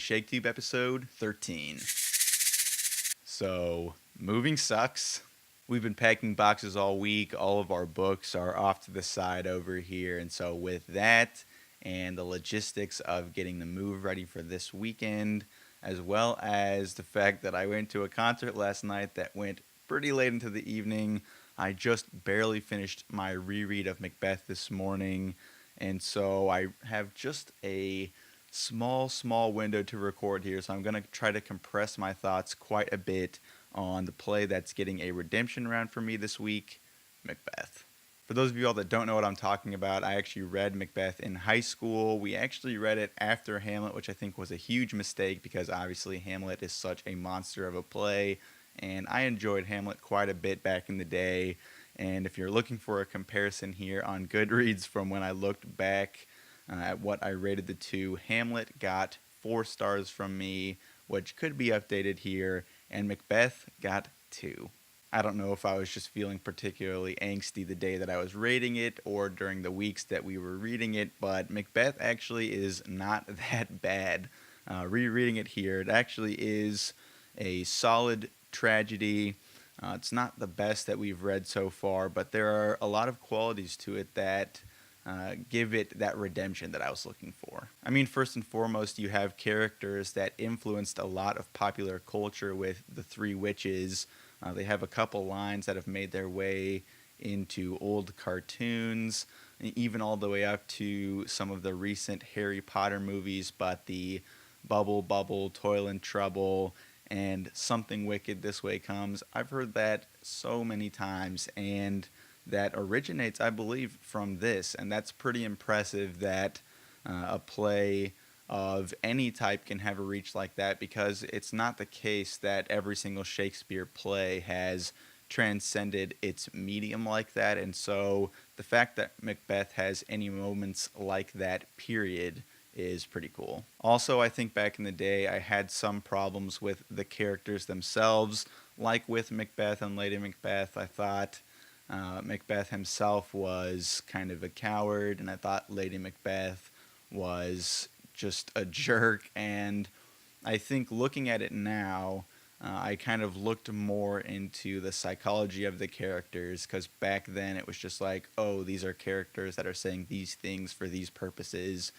ShakeTube episode 13. So, moving sucks. We've been packing boxes all week. All of our books are off to the side over here. And so, with that and the logistics of getting the move ready for this weekend, as well as the fact that I went to a concert last night that went pretty late into the evening, I just barely finished my reread of Macbeth this morning. And so, I have just a small window to record here, so I'm going to try to compress my thoughts quite a bit on the play that's getting a redemption round for me this week, Macbeth. For those of you all that don't know what I'm talking about, I actually read Macbeth in high school. We actually read it after Hamlet, which I think was a huge mistake because obviously Hamlet is such a monster of a play, and I enjoyed Hamlet quite a bit back in the day. And if you're looking for a comparison here on Goodreads from when I looked back at what I rated the two, Hamlet got 4 stars from me, which could be updated here, and Macbeth got 2. I don't know if I was just feeling particularly angsty the day that I was rating it or during the weeks that we were reading it, but Macbeth actually is not that bad. Rereading it here, it actually is a solid tragedy. It's not the best that we've read so far, but there are a lot of qualities to it that give it that redemption that I was looking for. I mean, first and foremost, you have characters that influenced a lot of popular culture with the Three Witches. They have a couple lines that have made their way into old cartoons, even all the way up to some of the recent Harry Potter movies, but the Bubble Bubble, Toil and Trouble, and Something Wicked This Way Comes. I've heard that so many times, and that originates, I believe, from this, and that's pretty impressive that a play of any type can have a reach like that, because it's not the case that every single Shakespeare play has transcended its medium like that, and so the fact that Macbeth has any moments like that, period, is pretty cool. Also, I think back in the day, I had some problems with the characters themselves, like with Macbeth and Lady Macbeth. I thought Macbeth himself was kind of a coward, and I thought Lady Macbeth was just a jerk. And I think looking at it now, I kind of looked more into the psychology of the characters, because back then it was just like, oh, these are characters that are saying these things for these purposes.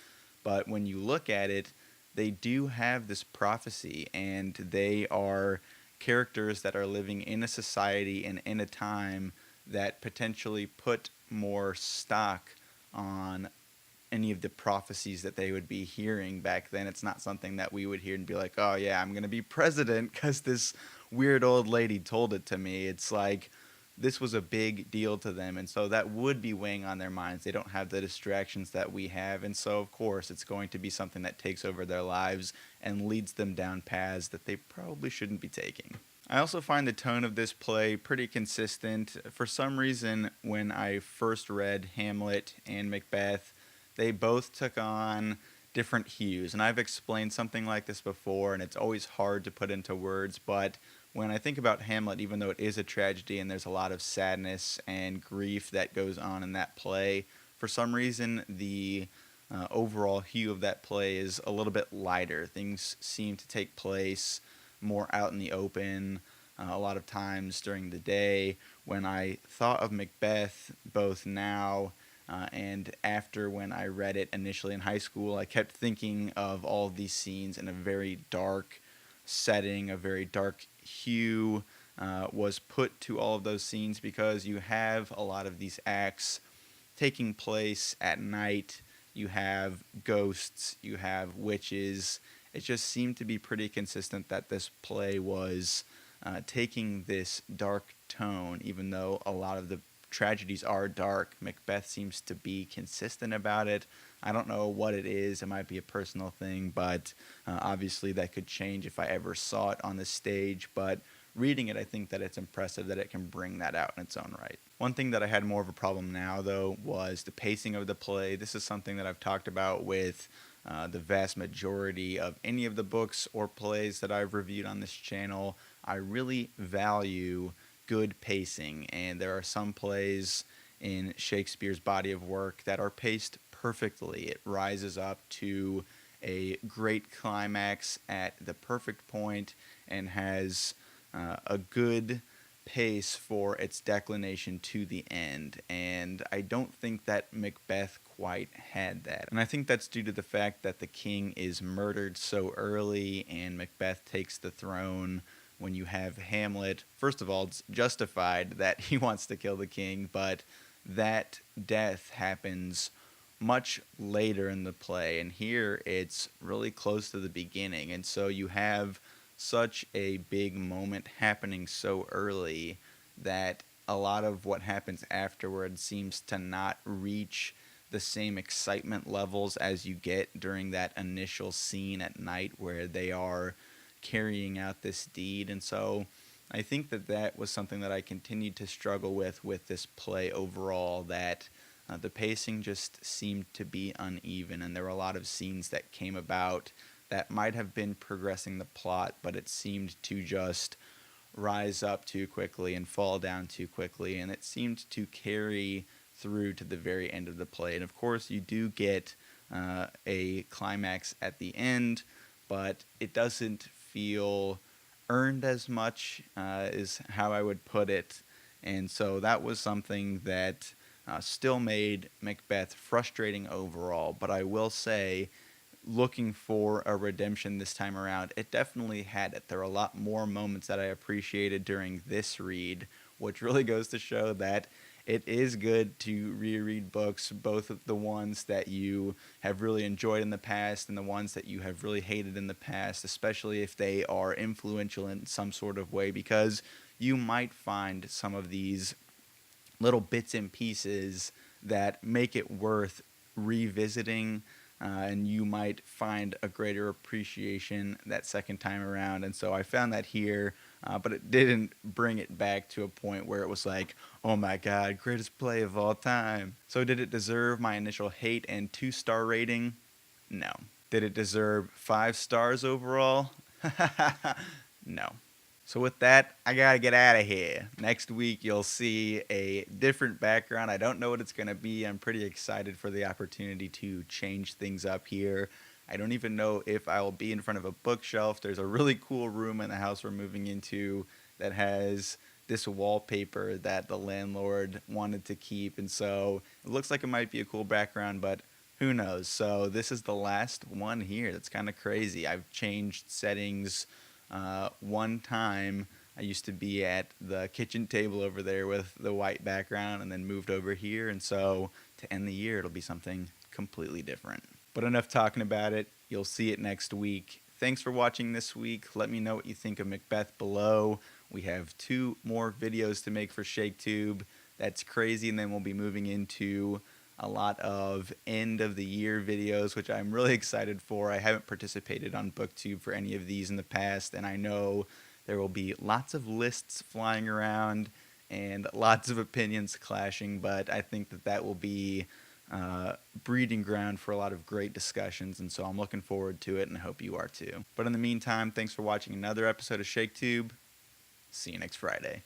But when you look at it, they do have this prophecy, and they are characters that are living in a society and in a time that potentially put more stock on any of the prophecies that they would be hearing back then. It's not something that we would hear and be like, oh yeah, I'm going to be president because this weird old lady told it to me. It's like, this was a big deal to them, and so that would be weighing on their minds. They don't have the distractions that we have, and so of course it's going to be something that takes over their lives and leads them down paths that they probably shouldn't be taking. I also find the tone of this play pretty consistent. For some reason, when I first read Hamlet and Macbeth, they both took on different hues. And I've explained something like this before, and it's always hard to put into words, but when I think about Hamlet, even though it is a tragedy and there's a lot of sadness and grief that goes on in that play, for some reason the overall hue of that play is a little bit lighter. Things seem to take place more out in the open, a lot of times during the day. When I thought of Macbeth, both now and after when I read it initially in high school, I kept thinking of all of these scenes in a very dark setting. A very dark hue was put to all of those scenes because you have a lot of these acts taking place at night. You have ghosts, you have witches. It just seemed to be pretty consistent that this play was taking this dark tone, even though a lot of the tragedies are dark. Macbeth seems to be consistent about it. I don't know what it is. It might be a personal thing, but obviously that could change if I ever saw it on the stage. But reading it, I think that it's impressive that it can bring that out in its own right. One thing that I had more of a problem now, though, was the pacing of the play. This is something that I've talked about with the vast majority of any of the books or plays that I've reviewed on this channel. I really value good pacing, and there are some plays in Shakespeare's body of work that are paced perfectly. It rises up to a great climax at the perfect point and has a good pace for its declination to the end. And I don't think that Macbeth quite had that. And I think that's due to the fact that the king is murdered so early and Macbeth takes the throne when you have Hamlet. First of all, it's justified that he wants to kill the king, but that death happens much later in the play, and here it's really close to the beginning, and so you have such a big moment happening so early that a lot of what happens afterward seems to not reach the same excitement levels as you get during that initial scene at night where they are carrying out this deed. And so I think that that was something that I continued to struggle with this play overall, that the pacing just seemed to be uneven, and there were a lot of scenes that came about that might have been progressing the plot, but it seemed to just rise up too quickly and fall down too quickly, and it seemed to carry through to the very end of the play. And of course, you do get a climax at the end, but it doesn't feel earned as much, is how I would put it. And so that was something that still made Macbeth frustrating overall, but I will say, looking for a redemption this time around, it definitely had it. There are a lot more moments that I appreciated during this read, which really goes to show that it is good to reread books, both of the ones that you have really enjoyed in the past and the ones that you have really hated in the past, especially if they are influential in some sort of way, because you might find some of these little bits and pieces that make it worth revisiting, and you might find a greater appreciation that second time around. And so I found that here, but it didn't bring it back to a point where it was like, oh my god, greatest play of all time. So did it deserve my initial hate and 2-star rating? No. Did it deserve 5 stars overall? No. So with that, I gotta get out of here. Next week, you'll see a different background. I don't know what it's gonna be. I'm pretty excited for the opportunity to change things up here. I don't even know if I will be in front of a bookshelf. There's a really cool room in the house we're moving into that has this wallpaper that the landlord wanted to keep. And so it looks like it might be a cool background, but who knows? So this is the last one here. That's kind of crazy. I've changed settings one time. I used to be at the kitchen table over there with the white background and then moved over here. And so to end the year, it'll be something completely different. But enough talking about it. You'll see it next week. Thanks for watching this week. Let me know what you think of Macbeth below. We have 2 more videos to make for ShakeTube. That's crazy. And then we'll be moving into a lot of end of the year videos, which I'm really excited for. I haven't participated on BookTube for any of these in the past, and I know there will be lots of lists flying around and lots of opinions clashing, but I think that that will be breeding ground for a lot of great discussions, and so I'm looking forward to it, and I hope you are too. But in the meantime, thanks for watching another episode of ShakeTube. See you next Friday.